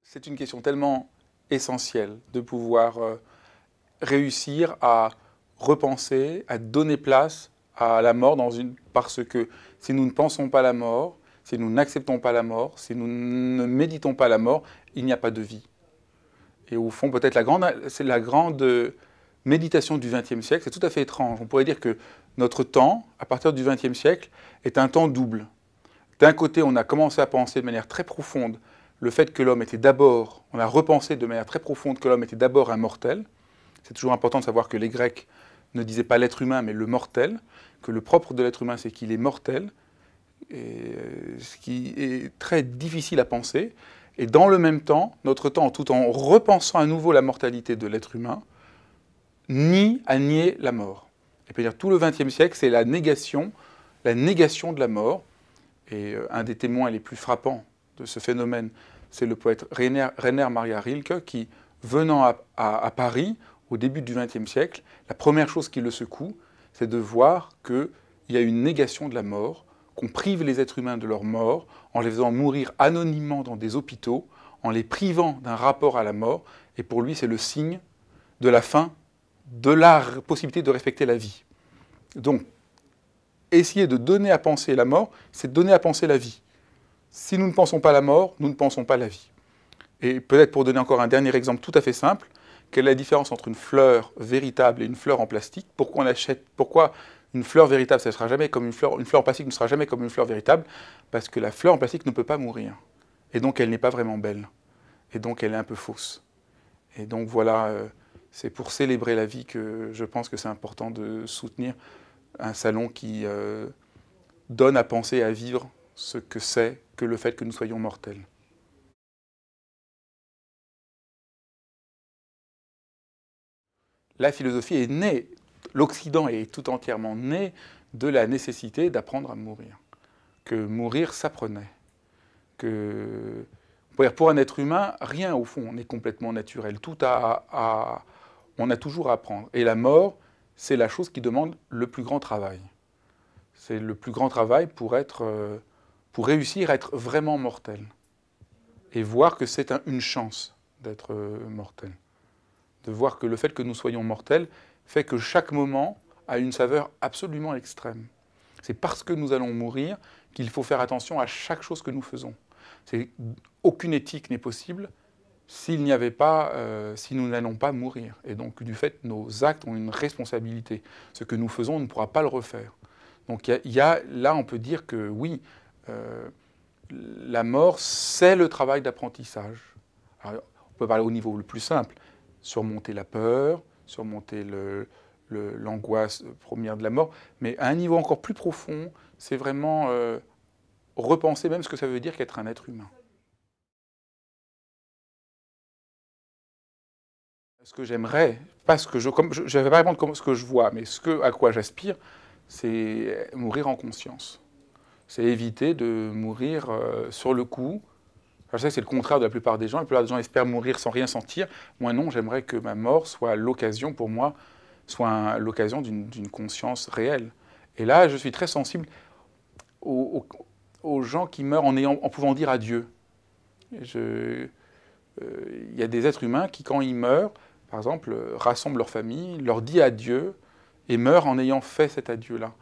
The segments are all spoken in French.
C'est une question tellement essentielle de pouvoir réussir à repenser, à donner place à la mort parce que si nous ne pensons pas la mort, si nous n'acceptons pas la mort, si nous ne méditons pas la mort, il n'y a pas de vie. Et au fond, peut-être c'est la grande méditation du XXe siècle. C'est tout à fait étrange. On pourrait dire que notre temps, à partir du XXe siècle, est un temps double. D'un côté, on a commencé à penser de manière très profonde le fait que l'homme était d'abord, on a repensé de manière très profonde que l'homme était d'abord un mortel. C'est toujours important de savoir que les Grecs ne disaient pas l'être humain, mais le mortel, que le propre de l'être humain, c'est qu'il est mortel, ce qui est très difficile à penser. Et dans le même temps, notre temps, tout en repensant à nouveau la mortalité de l'être humain, a nié la mort. Et puis tout le XXe siècle, c'est la négation de la mort. Et un des témoins les plus frappants de ce phénomène, c'est le poète Rainer Maria Rilke, qui, venant à Paris au début du XXe siècle, la première chose qui le secoue, c'est de voir qu'il y a une négation de la mort, qu'on prive les êtres humains de leur mort, en les faisant mourir anonymement dans des hôpitaux, en les privant d'un rapport à la mort, et pour lui, c'est le signe de la fin de la possibilité de respecter la vie. Donc, essayer de donner à penser la mort, c'est donner à penser la vie. Si nous ne pensons pas la mort, nous ne pensons pas la vie. Et peut-être pour donner encore un dernier exemple tout à fait simple, quelle est la différence entre une fleur véritable et une fleur en plastique? Pourquoi une fleur véritable, ça sera jamais comme une fleur en plastique ne sera jamais comme une fleur véritable? Parce que la fleur en plastique ne peut pas mourir. Et donc elle n'est pas vraiment belle. Et donc elle est un peu fausse. Et donc voilà, c'est pour célébrer la vie que je pense que c'est important de soutenir un salon qui donne à penser et à vivre ce que c'est que le fait que nous soyons mortels. La philosophie est née, l'Occident est tout entièrement né de la nécessité d'apprendre à mourir. Que mourir s'apprenait. Que pour un être humain, rien au fond n'est complètement naturel. On a toujours à apprendre. Et la mort, c'est la chose qui demande le plus grand travail. C'est le plus grand travail pour réussir à être vraiment mortel. Et voir que c'est une chance d'être mortel. De voir que le fait que nous soyons mortels fait que chaque moment a une saveur absolument extrême. C'est parce que nous allons mourir qu'il faut faire attention à chaque chose que nous faisons. Aucune éthique n'est possible si nous n'allons pas mourir. Et donc, du fait, nos actes ont une responsabilité. Ce que nous faisons, on ne pourra pas le refaire. Donc, là, on peut dire que oui, la mort, c'est le travail d'apprentissage. On peut parler au niveau le plus simple, surmonter la peur, surmonter l'angoisse première de la mort, mais à un niveau encore plus profond, c'est vraiment repenser même ce que ça veut dire qu'être un être humain. Ce que j'aimerais, pas ce que je ne vais pas répondre comme ce que je vois, mais à quoi j'aspire, c'est mourir en conscience. C'est éviter de mourir sur le coup. Je sais que c'est le contraire de la plupart des gens. La plupart des gens espèrent mourir sans rien sentir. Moi non, j'aimerais que ma mort soit l'occasion pour moi, soit l'occasion d'une conscience réelle. Et là, je suis très sensible aux gens qui meurent en pouvant dire adieu. Il y a des êtres humains qui, quand ils meurent, par exemple, rassemblent leur famille, leur dit adieu et meurent en ayant fait cet adieu-là.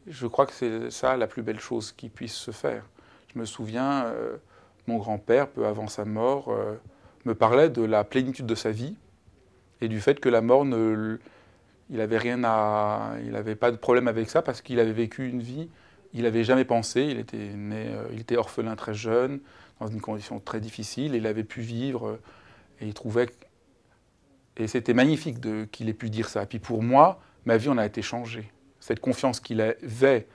Je crois que c'est ça la plus belle chose qui puisse se faire. Je me souviens, mon grand-père, peu avant sa mort, me parlait de la plénitude de sa vie et du fait que la mort, il n'avait pas de problème avec ça parce qu'il avait vécu une vie, il n'avait jamais pensé, il était orphelin très jeune, dans une condition très difficile, et il avait pu vivre, et il trouvait... Et c'était magnifique qu'il ait pu dire ça. Et puis pour moi, ma vie en a été changée. Cette confiance qu'il avait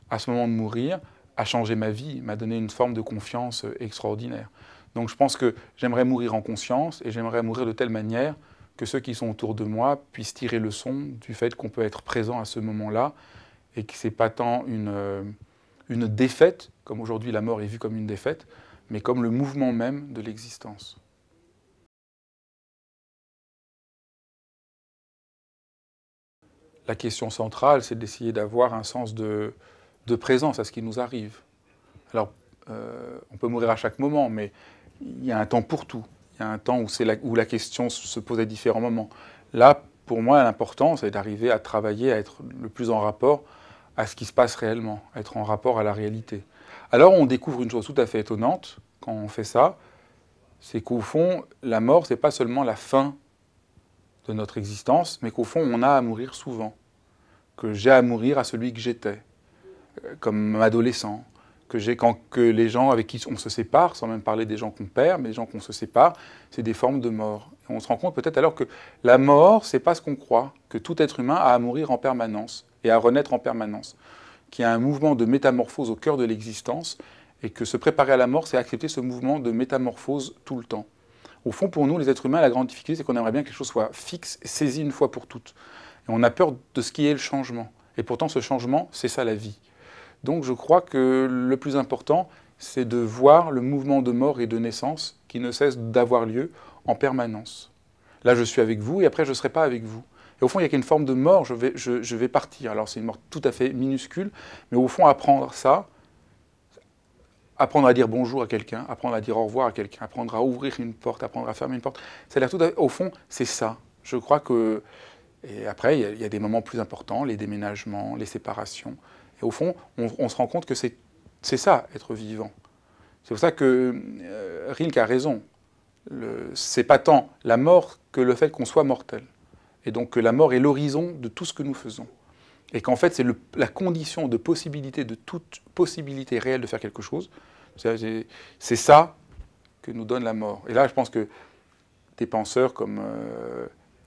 à ce moment de mourir a changé ma vie, m'a donné une forme de confiance extraordinaire. Donc je pense que j'aimerais mourir en conscience, et j'aimerais mourir de telle manière que ceux qui sont autour de moi puissent tirer leçon du fait qu'on peut être présent à ce moment-là, et que ce n'est pas tant une défaite, comme aujourd'hui la mort est vue comme une défaite, mais comme le mouvement même de l'existence. La question centrale, c'est d'essayer d'avoir un sens de présence à ce qui nous arrive. Alors, on peut mourir à chaque moment, mais il y a un temps pour tout. Il y a un temps où la question se pose à différents moments. Là, pour moi, l'important, c'est d'arriver à travailler, à être le plus en rapport à ce qui se passe réellement, à être en rapport à la réalité. Alors, on découvre une chose tout à fait étonnante quand on fait ça, c'est qu'au fond, la mort, c'est pas seulement la fin de notre existence, mais qu'au fond, on a à mourir souvent. Que j'ai à mourir à celui que j'étais, comme adolescent, que les gens avec qui on se sépare, sans même parler des gens qu'on perd, mais les gens qu'on se sépare, c'est des formes de mort. Et on se rend compte peut-être alors que la mort, c'est pas ce qu'on croit, que tout être humain a à mourir en permanence et à renaître en permanence, qu'il y a un mouvement de métamorphose au cœur de l'existence et que se préparer à la mort, c'est accepter ce mouvement de métamorphose tout le temps. Au fond, pour nous, les êtres humains, la grande difficulté, c'est qu'on aimerait bien que quelque chose soit fixe et saisi une fois pour toutes. Et on a peur de ce qui est le changement. Et pourtant, ce changement, c'est ça la vie. Donc je crois que le plus important, c'est de voir le mouvement de mort et de naissance qui ne cesse d'avoir lieu en permanence. Là, je suis avec vous et après, je ne serai pas avec vous. Et au fond, il y a qu'une forme de mort, je vais partir. Alors c'est une mort tout à fait minuscule, mais au fond, apprendre ça, apprendre à dire bonjour à quelqu'un, apprendre à dire au revoir à quelqu'un, apprendre à ouvrir une porte, apprendre à fermer une porte, ça a l'air tout à fait, au fond, c'est ça. Je crois que... Et après, il y a des moments plus importants, les déménagements, les séparations. Et au fond, on se rend compte que c'est ça, être vivant. C'est pour ça que Rilke a raison. C'est pas tant la mort que le fait qu'on soit mortel. Et donc que la mort est l'horizon de tout ce que nous faisons. Et qu'en fait, c'est la condition de possibilité, de toute possibilité réelle de faire quelque chose. C'est ça que nous donne la mort. Et là, je pense que des penseurs comme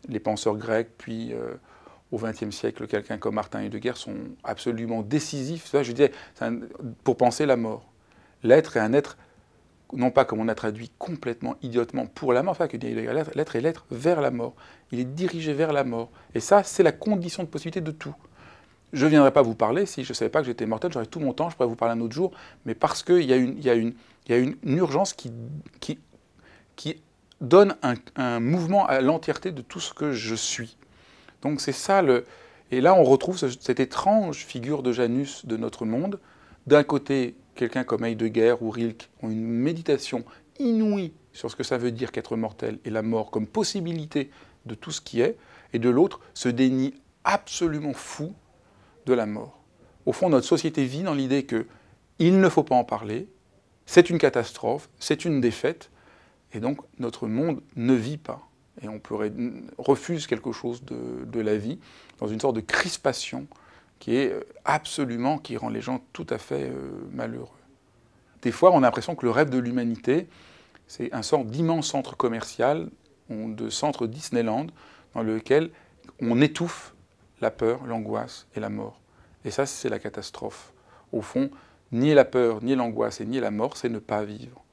les penseurs grecs, puis au XXe siècle, quelqu'un comme Martin Heidegger sont absolument décisifs. Ça, je disais, pour penser la mort. L'être est un être, non pas comme on a traduit complètement idiotement pour la mort, enfin que dit Heidegger, l'être est l'être vers la mort. Il est dirigé vers la mort. Et ça, c'est la condition de possibilité de tout. Je ne viendrais pas vous parler si je ne savais pas que j'étais mortel, j'aurais tout mon temps, je pourrais vous parler un autre jour, mais parce qu'il y a une urgence qui donne un mouvement à l'entièreté de tout ce que je suis. Donc c'est ça le... Et là, on retrouve cette étrange figure de Janus de notre monde. D'un côté, quelqu'un comme Heidegger ou Rilke ont une méditation inouïe sur ce que ça veut dire qu'être mortel et la mort comme possibilité de tout ce qui est, et de l'autre, ce déni absolument fou de la mort. Au fond, notre société vit dans l'idée qu'il ne faut pas en parler, c'est une catastrophe, c'est une défaite, et donc notre monde ne vit pas. Et on refuse quelque chose de la vie, dans une sorte de crispation qui est absolument, qui rend les gens tout à fait malheureux. Des fois, on a l'impression que le rêve de l'humanité, c'est un sort d'immense centre commercial, de centre Disneyland, dans lequel on étouffe la peur, l'angoisse et la mort. Et ça, c'est la catastrophe. Au fond, ni la peur, ni l'angoisse et ni la mort, c'est ne pas vivre.